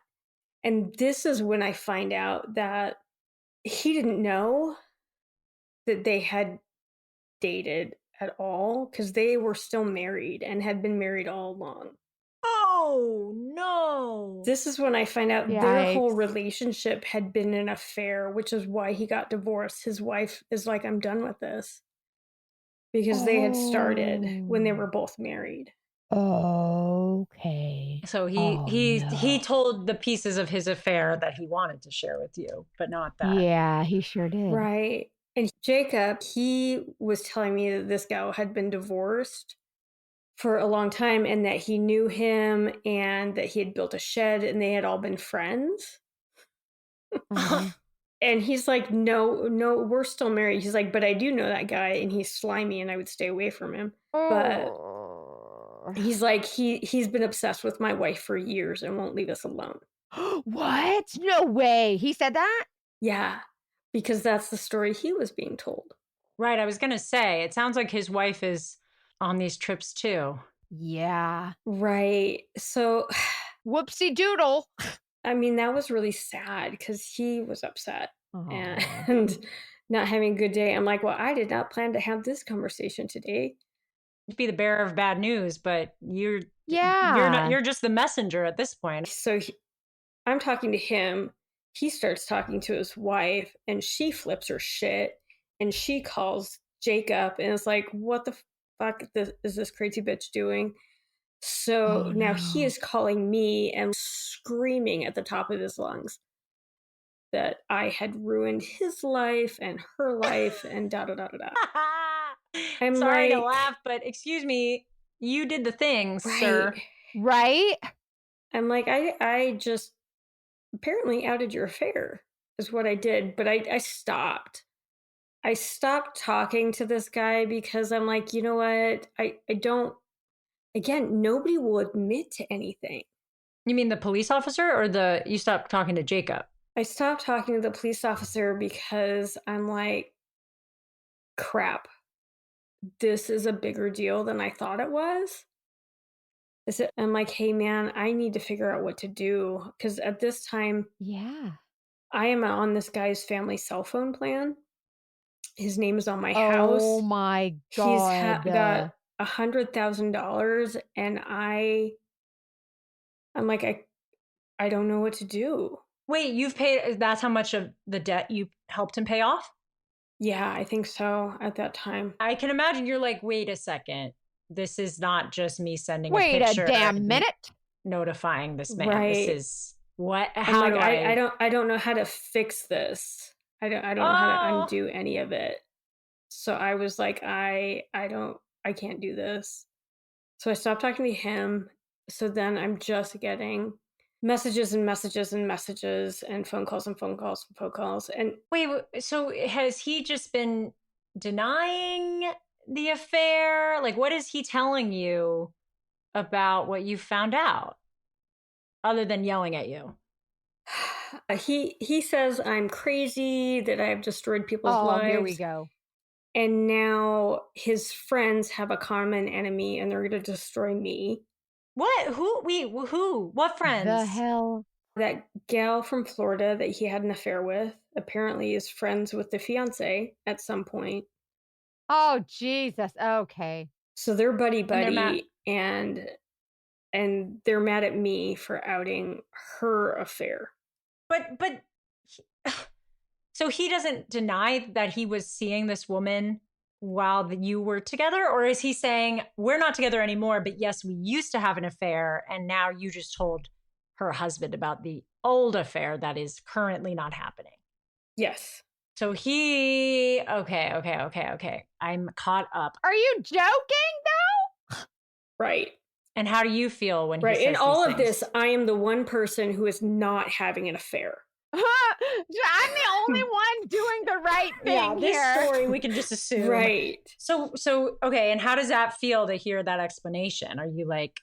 And this is when I find out that he didn't know that they had dated at all, because they were still married and had been married all along. Oh, no. This is when I find out their whole Yikes. relationship had been an affair, which is why he got divorced. His wife is like, I'm done with this. Because they had started when they were both married. Okay. So he told the pieces of his affair that he wanted to share with you, but not that. Yeah, he sure did. Right. And Jacob, he was telling me that this guy had been divorced for a long time, and that he knew him, and that he had built a shed, and they had all been friends. Mhm. And he's like, no, we're still married. He's like, but I do know that guy, and he's slimy, and I would stay away from him. But he's like, he's been obsessed with my wife for years and won't leave us alone. What? No way. He said that? Yeah, because that's the story he was being told. Right. I was going to say, it sounds like his wife is on these trips too. Yeah. Right. So, Whoopsie doodle. I mean, that was really sad, because he was upset Aw. and not having a good day. I'm like, well, I did not plan to have this conversation today. Be the bearer of bad news, but you're Yeah. you're just the messenger at this point. So I'm talking to him. He starts talking to his wife, and she flips her shit, and she calls Jacob, and it's like, what the fuck is this crazy bitch doing? So now he is calling me and screaming at the top of his lungs that I had ruined his life and her life and da da da da da. I'm sorry to like, laugh, but excuse me, you did the thing, sir. Right? I'm like, I just apparently outed your affair. is what I did. But I stopped. I stopped talking to this guy because I'm like, you know what? I don't, again, nobody will admit to anything. You mean the police officer or you stopped talking to Jacob? I stopped talking to the police officer because I'm like, crap, this is a bigger deal than I thought it was. I'm like, hey, man, I need to figure out what to do. Because at this time, Yeah. I am on this guy's family cell phone plan. His name is on my Oh house. my He's God. got $100,000, and I'm like, I don't know what to do. Wait, you've paid, that's how much of the debt you helped him pay off? Yeah, I think so at that time. I can imagine you're like, wait a second. This is not just me sending a Wait a picture damn minute. notifying this man. Right. This is what, I'm how like, do I don't know how to fix this. I don't know how to undo any of it. So I was like, I can't do this. So I stopped talking to him. So then I'm just getting messages and messages and messages and phone calls and phone calls and phone calls. And wait, so has he just been denying the affair? Like, what is he telling you about what you found out other than yelling at you? he says I'm crazy, that I have destroyed people's lives. Oh, here we go. And now his friends have a common enemy and they're going to destroy me. What? Who? What friends? The hell? That gal from Florida that he had an affair with apparently is friends with the fiance at some point. Oh, Jesus. Okay. So they're buddy mad- and they're mad at me for outing her affair. But so he doesn't deny that he was seeing this woman while you were together? Or is he saying, we're not together anymore, but yes, we used to have an affair, and now you just told her husband about the old affair that is currently not happening? Yes. So okay. I'm caught up. Are you joking, though? Right. And how do you feel when he Right. says In all these of things? this, I am the one person who is not having an affair. I'm the only one doing the right thing Yeah, this here. story we can just assume. Right. So okay, and how does that feel to hear that explanation? Are you like,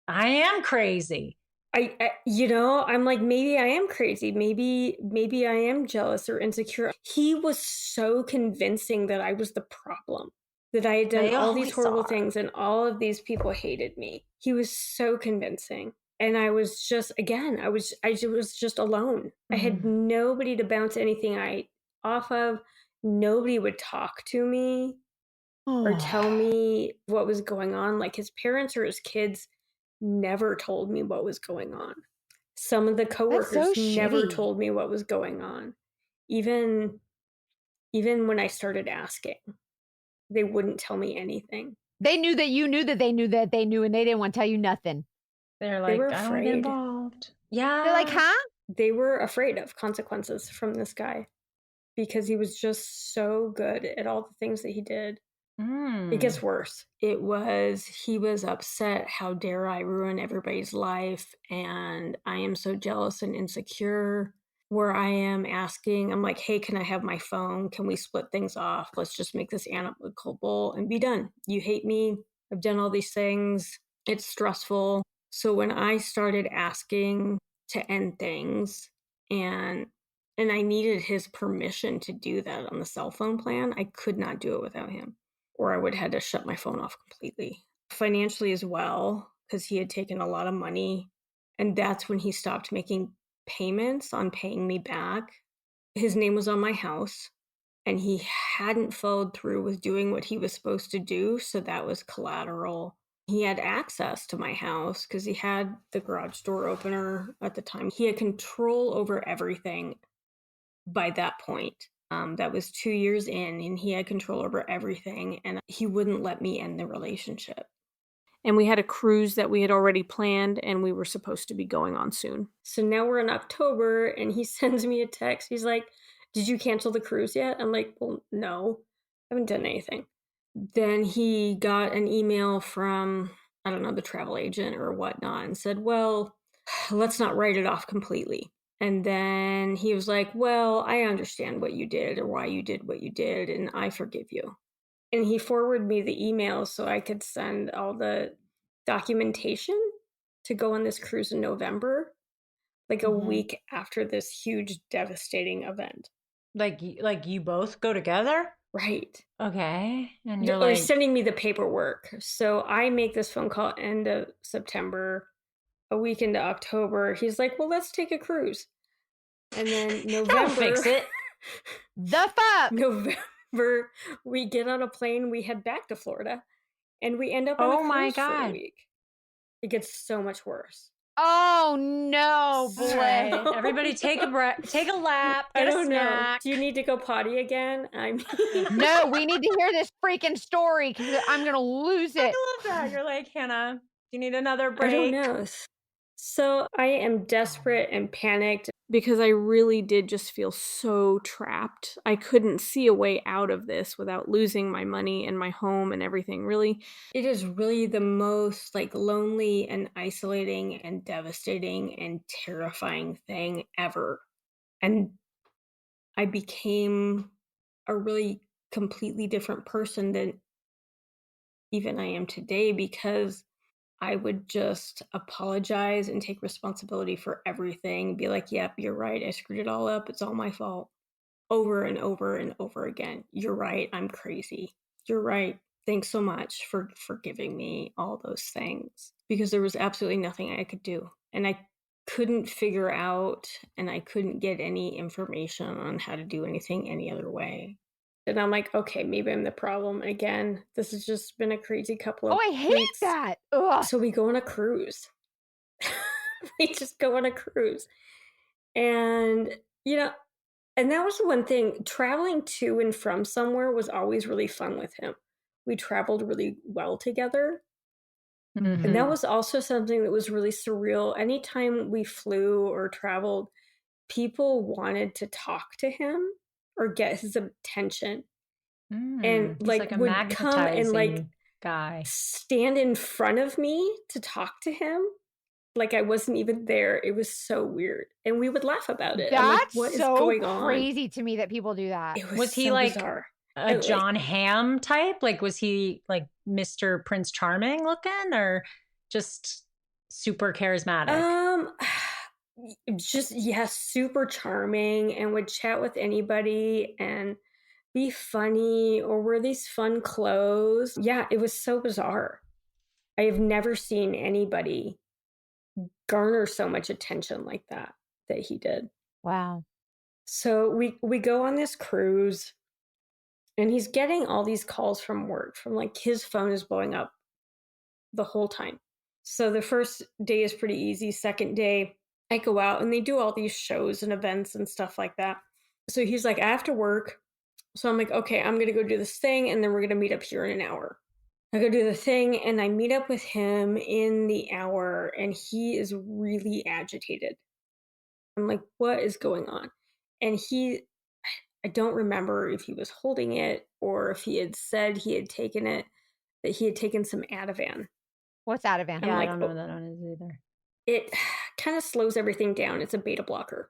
I am crazy? I'm like, maybe I am crazy. Maybe I am jealous or insecure. He was so convincing that I was the problem, that I had done They all these always horrible are. things and all of these people hated me. He was so convincing. And I was just, again, I was just alone. I had nobody to bounce anything off of. Nobody would talk to me or tell me what was going on. Like his parents or his kids never told me what was going on. Some of the coworkers never told me what was going on. Even when I started asking, they wouldn't tell me anything. They knew that you knew that they knew that they knew, and they didn't want to tell you nothing. They're like, They were I don't want to get afraid. involved. Yeah. They're like, huh? They were afraid of consequences from this guy because he was just so good at all the things that he did. It gets worse. He was upset. How dare I ruin everybody's life? And I am so jealous and insecure. Where I am asking, I'm like, hey, can I have my phone? Can we split things off? Let's just make this amicable and be done. You hate me. I've done all these things. It's stressful. So when I started asking to end things and I needed his permission to do that on the cell phone plan, I could not do it without him, or I would have had to shut my phone off completely. Financially as well, because he had taken a lot of money. And that's when he stopped making payments on paying me back. His name was on my house, and he hadn't followed through with doing what he was supposed to do. So that was collateral. He had access to my house because he had the garage door opener at the time. He had control over everything by that point. That was 2 years in, and he had control over everything, and he wouldn't let me end the relationship. And we had a cruise that we had already planned, and we were supposed to be going on soon. So now we're in October, and he sends me a text. He's like, did you cancel the cruise yet? I'm like, well, no, I haven't done anything. Then he got an email from, I don't know, the travel agent or whatnot, and said, well, let's not write it off completely. And then he was like, well, I understand what you did or why you did what you did, and I forgive you. And he forwarded me the email so I could send all the documentation to go on this cruise in November, like a week after this huge, devastating event. Like you both go together? Right. Okay. And you're Or like, sending me the paperwork. So I make this phone call end of September, a week into October. He's like, well, let's take a cruise. And then November. That'll fix it. The fuck? November, we get on a plane, we head back to Florida, and we end up on a cruise for a week. It gets so much worse. Oh no, boy. Right. Everybody take a breath, take a lap, get a snack. Do you need to go potty again? No, we need to hear this freaking story because I'm going to lose it. I love that. You're like, Hannah, do you need another break? I don't know. So I am desperate and panicked because I really did just feel so trapped. I couldn't see a way out of this without losing my money and my home and everything. Really, it is really the most like lonely and isolating and devastating and terrifying thing ever. And I became a really completely different person than even I am today because I would just apologize and take responsibility for everything. Be like, yep, you're right. I screwed it all up. It's all my fault. Over and over and over again. You're right. I'm crazy. You're right. Thanks so much for forgiving me all those things. Because there was absolutely nothing I could do. And I couldn't figure out and I couldn't get any information on how to do anything any other way. And I'm like, okay, maybe I'm the problem again. This has just been a crazy couple of I hate weeks. that. Ugh. So we go on a cruise. We just go on a cruise. And, and that was the one thing. Traveling to and from somewhere was always really fun with him. We traveled really well together. And that was also something that was really surreal. Anytime we flew or traveled, people wanted to talk to him or get his attention. And like a would come and like guy stand in front of me to talk to him like I wasn't even there. It was so weird. And we would laugh about it. That's like, what is going on? Crazy to me that people do that. It was he so like bizarre. a John Hamm type? Like, was he like Mr. Prince Charming looking or just super charismatic? Just, super charming and would chat with anybody and be funny or wear these fun clothes. Yeah, it was so bizarre. I have never seen anybody garner so much attention like that he did. Wow. So we go on this cruise and he's getting all these calls from work from like his phone is blowing up the whole time. So the first day is pretty easy. Second day, I go out and they do all these shows and events and stuff like that. So he's like, I have to work. So I'm like, okay, I'm going to go do this thing and then we're going to meet up here in an hour. I go do the thing and I meet up with him in the hour and he is really agitated. I'm like, what is going on? And I don't remember if he was holding it or if he had said he had taken it, that he had taken some Ativan. What's Ativan? Yeah, I don't know what that one is either. It kind of slows everything down. It's a beta blocker.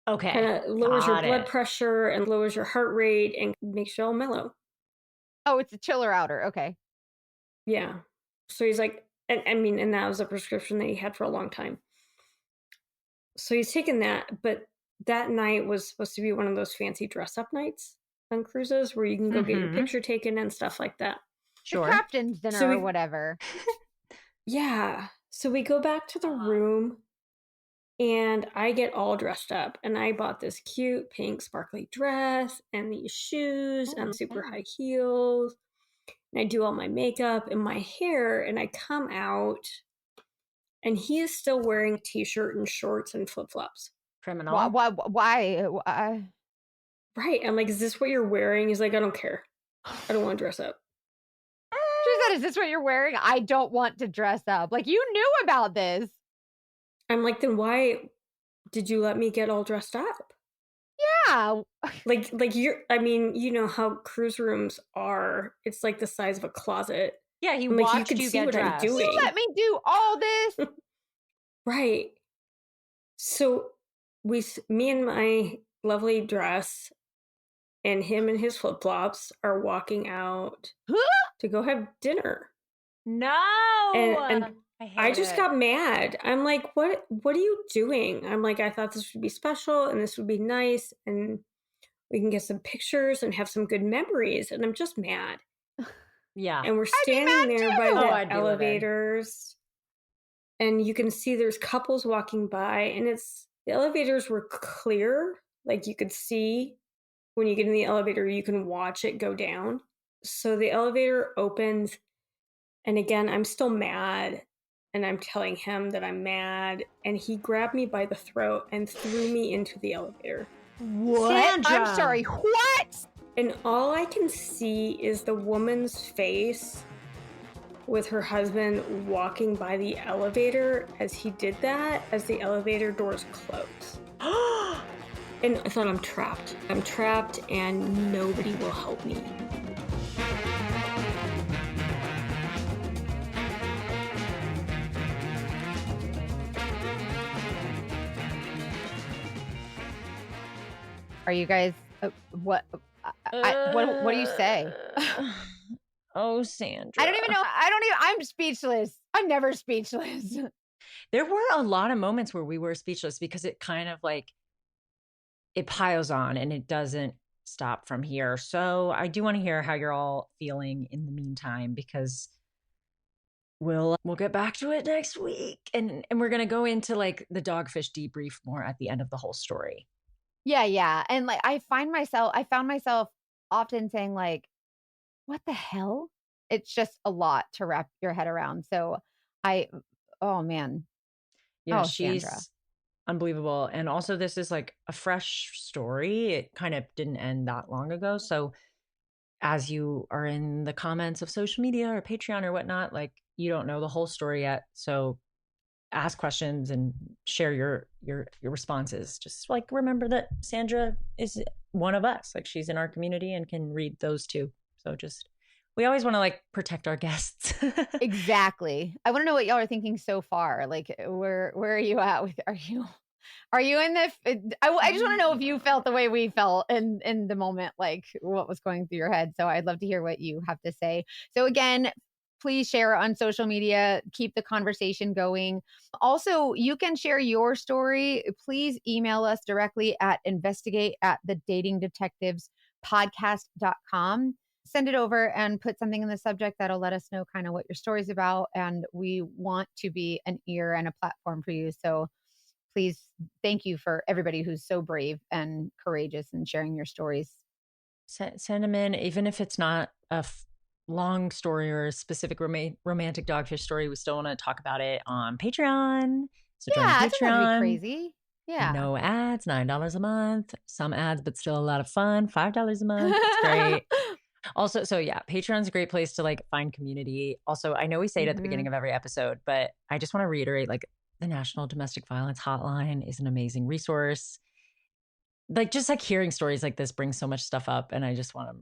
Okay. Kind of lowers your blood pressure and lowers your heart rate and makes you all mellow. Oh, it's a chiller outer. Okay. Yeah. So he's like, and that was a prescription that he had for a long time. So he's taken that, but that night was supposed to be one of those fancy dress up nights on cruises where you can go get your picture taken and stuff like that. Sure. The captain's dinner or whatever. Yeah. So we go back to the room and I get all dressed up and I bought this cute pink sparkly dress and these shoes and super high heels. And I do all my makeup and my hair and I come out and he is still wearing a t-shirt and shorts and flip-flops. Criminal. Why? Right. I'm like, is this what you're wearing? He's like, I don't care. I don't want to dress up. She said, is this what you're wearing? I don't want to dress up. Like, you knew about this. I'm like, then why did you let me get all dressed up? Yeah. Like you know how cruise rooms are. It's like the size of a closet. Yeah, he watched you get dressed. You let me do all this. Right. So me in my lovely dress and him in his flip-flops are walking out to go have dinner. And I I hate just it. got mad. I'm like, what are you doing? I'm like, I thought this would be special and this would be nice and we can get some pictures and have some good memories. And I'm just mad. Yeah. And we're I'd be standing mad there too. by Oh, the I'd be livid. elevators. And you can see there's couples walking by, and the elevators were clear. Like you could see when you get in the elevator, you can watch it go down. So the elevator opens, and again, I'm still mad. And I'm telling him that I'm mad. And he grabbed me by the throat and threw me into the elevator. What? Sandra! I'm sorry. What? And all I can see is the woman's face with her husband walking by the elevator as he did that, as the elevator doors close. And I thought, I'm trapped. I'm trapped and nobody will help me. Are you guys, what do you say? Oh, Sandra. I don't even know. I'm speechless. I'm never speechless. There were a lot of moments where we were speechless because it kind of like, it piles on and it doesn't stop from here. So I do want to hear how you're all feeling in the meantime, because we'll get back to it next week. And we're going to go into like the dogfish debrief more at the end of the whole story. Yeah. And like, I found myself often saying like, what the hell? It's just a lot to wrap your head around. So oh man. Yeah, Oh, she's Sandra. unbelievable. And also this is like a fresh story. It kind of didn't end that long ago. So as you are in the comments of social media or Patreon or whatnot, like you don't know the whole story yet. So ask questions and share your responses. Just like remember that Sandra is one of us. Like she's in our community and can read those too. So we always want to like protect our guests. Exactly. I want to know what y'all are thinking so far. Like where are you at with, are you in the, I just want to know if you felt the way we felt in the moment, like what was going through your head. So I'd love to hear what you have to say. So again, please share on social media, keep the conversation going. Also, you can share your story. Please email us directly at investigate@thedatingdetectivespodcast.com. Send it over and put something in the subject that'll let us know kind of what your story's about. And we want to be an ear and a platform for you. So please, thank you for everybody who's so brave and courageous in sharing your stories. Send them in, even if it's not a long story or a specific romantic dogfish story. We still want to talk about it on Patreon. So join Yeah, the it doesn't have to be Patreon. crazy. Yeah. No ads, $9 a month. Some ads, but still a lot of fun. $5 a month. It's great. Also, so yeah, Patreon's a great place to like find community. Also, I know we say it at the beginning of every episode, but I just want to reiterate, like the National Domestic Violence Hotline is an amazing resource. Like just like hearing stories like this brings so much stuff up. And I just want to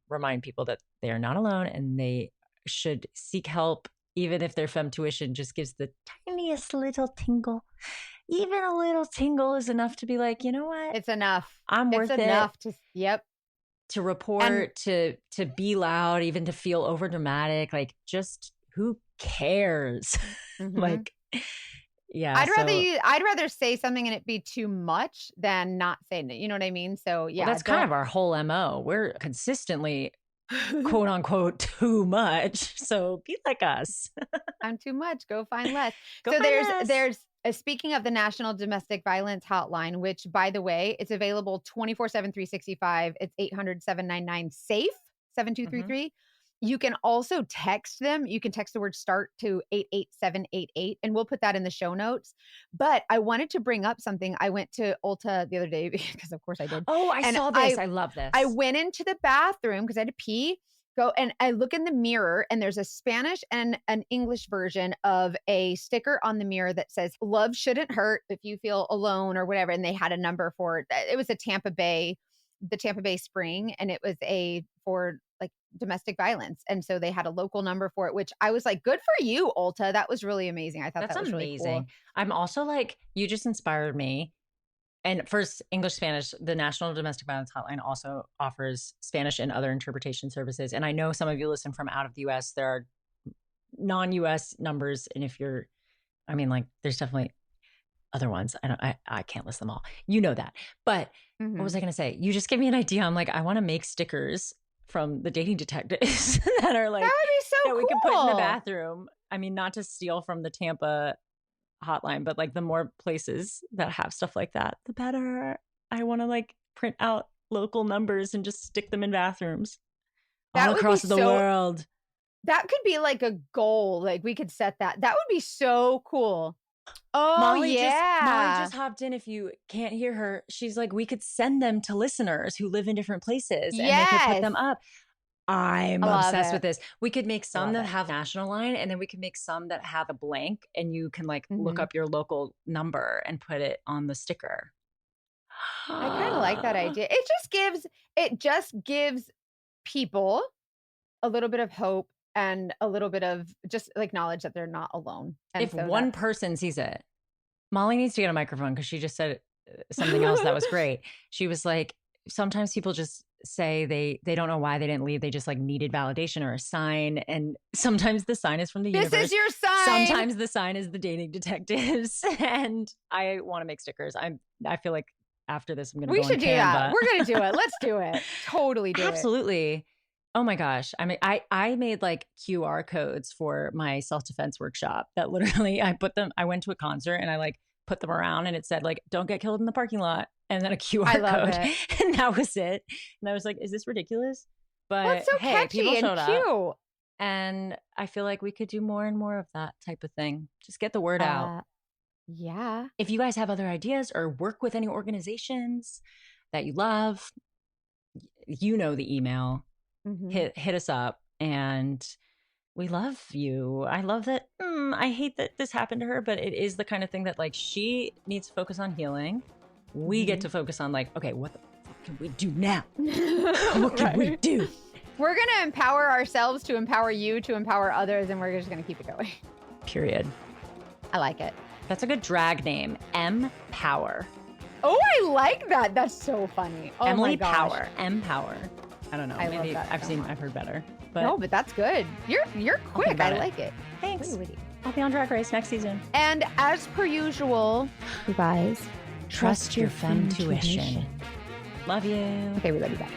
remind people that they are not alone and they should seek help, even if their femtuition just gives the tiniest little tingle. Even a little tingle is enough to be like, you know what? It's enough. I'm worth it. It's enough To report, to be loud, even to feel over dramatic. Like just who cares? Like, yeah. I'd rather say something and it be too much than not saying it. You know what I mean? So yeah, well, that's kind of our whole MO. We're consistently quote unquote too much. So be like us. I'm too much. Go find less. There's speaking of the National Domestic Violence Hotline, which by the way, it's available 24/7, 365. It's 800-799-SAFE 7233. You can also text them. You can text the word START to 88788, and we'll put that in the show notes. But I wanted to bring up something. I went to Ulta the other day because of course I did. Oh, I saw this. I love this. I went into the bathroom because I had to pee. And I look in the mirror and there's a Spanish and an English version of a sticker on the mirror that says, "Love shouldn't hurt if you feel alone," or whatever. And they had a number for it. It was the Tampa Bay Spring, and it was for like domestic violence. And so they had a local number for it, which I was like, good for you, Ulta. That was really amazing. I thought that's that was amazing. Really cool. I'm also like, you just inspired me. And first, English, Spanish, the National Domestic Violence Hotline also offers Spanish and other interpretation services. And I know some of you listen from out of the US. There are non-US numbers. And if you're, I mean, like, there's definitely other ones. I can't list them all. You know that. But what was I going to say? You just gave me an idea. I'm like, I want to make stickers from the dating detectives that are like, that would be so that cool. we can put in the bathroom. I mean, not to steal from the Tampa hotline, but like the more places that have stuff like that, the better. I want to like print out local numbers and just stick them in bathrooms all across the world. That could be like a goal. Like we could set that. That would be so cool. Oh, Molly yeah. just hopped in. If you can't hear her, she's like, we could send them to listeners who live in different places and they could put them up. I'm obsessed with this. We could make some that have national line, and then we could make some that have a blank, and you can like look up your local number and put it on the sticker. I kind of like that idea. It just gives people a little bit of hope and a little bit of just like knowledge that they're not alone. And if one person sees it, Molly needs to get a microphone because she just said something else that was great. She was like, sometimes people just say they don't know why they didn't leave. They just like needed validation or a sign. And sometimes the sign is from the universe. This is your sign. Sometimes the sign is the dating detectives. And I want to make stickers. I feel like after this, I'm going to go should do that. We're going to do it. Let's do it. Totally do it. Absolutely. Oh my gosh. I mean, I made like QR codes for my self-defense workshop that literally I went to a concert and I like put them around and it said like, don't get killed in the parking lot. And then a QR code. It. And that was it. And I was like, is this ridiculous? But well, it's so catchy people showed and cute. up. And I feel like we could do more and more of that type of thing. Just get the word out. Yeah. If you guys have other ideas or work with any organizations that you love, you know the email. Hit us up, and we love you. I love that. I hate that this happened to her, but it is the kind of thing that like she needs to focus on healing. We get to focus on like, okay, what the fuck can we do now? What can we do? We're going to empower ourselves to empower you to empower others, and we're just going to keep it going. Period. I like it. That's a good drag name. M-Power. Oh, I like that. That's so funny. Oh, Emily my gosh. Power. M-Power. I don't know. I Maybe love that I've heard better. But no, but that's good. You're quick. I like it. Thanks. Witty. I'll be on Drag Race next season. And as per usual, you guys, trust your femtuition. Love you. Okay, we love you back.